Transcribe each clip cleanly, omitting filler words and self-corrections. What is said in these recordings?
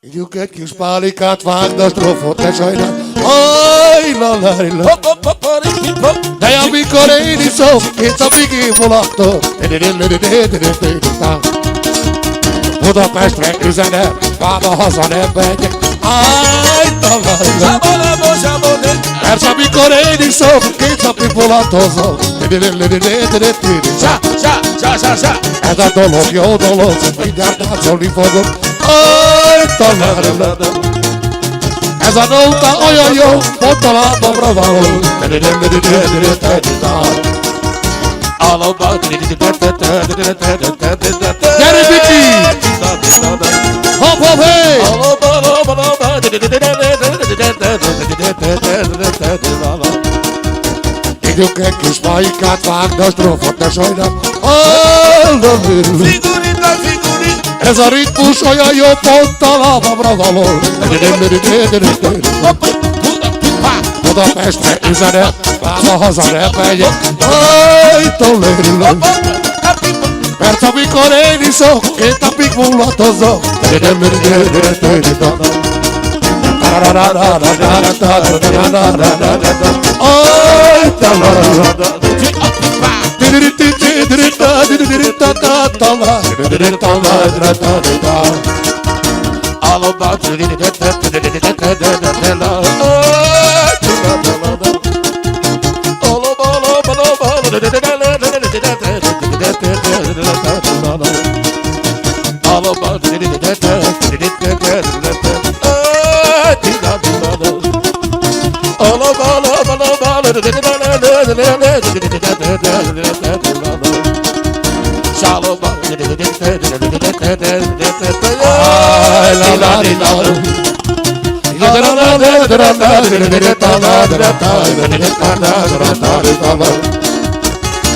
Ígyunk egy kis pálikát, vágd a strofot, ne sajnál. Aj, la la la. De amikor én iszom, két napig én vonatom. Budapestre üzenem, máma haza nem megyek. Aj, la la la. Persze amikor én iszom, két napig vonatozom. Ez a dolog jó dolog, mindjárt táncolni fogok. Aj, la. Ez a nóta olyan jó, pont a lábamra való. Gyere, Viki! Hopp, hopp, hey! Ígyunk egy kis májikát, vágd a strofot, ne sajnál. Ez a ritmus olyan jó, pont a lábamra való. Budapestre üzenem, máma haza nem megyek. Aj, tolérülöm. Mert amikor én iszom, két napig mullatozom. Aj, találom.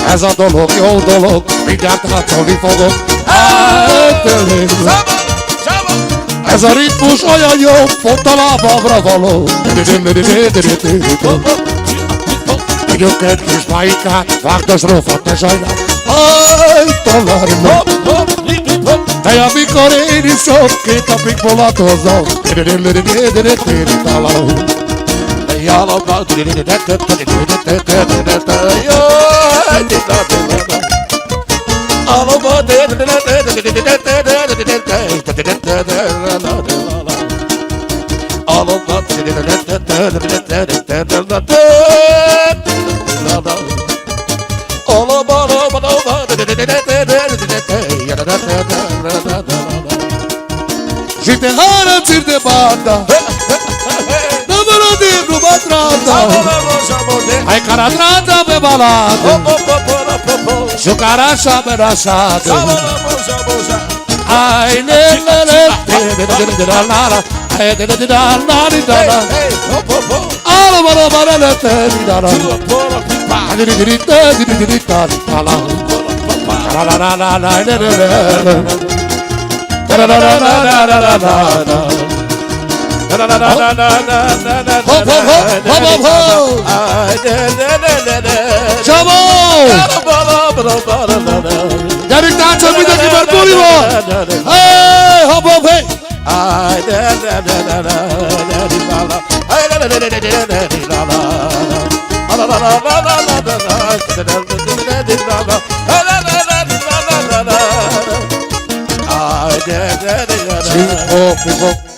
Ez a dolog jó dolog, mindjárt táncolni fogok. Ez a ritmus olyan jó, pont a lábamra való. Ígyunk egy kis májikát, vágd a strofot, ne sajnál. Aj, találom. De amikor én iszom, két napig vonatozom. Gente rara, de banda. Número de rubatrada. Ai, cara trata, be balada. Se o cara chama engraçado. Ai, Gyerünk táncol mindenki, mert buli van! Hey, hopp, hopp, hey! Hip hop, hip hop.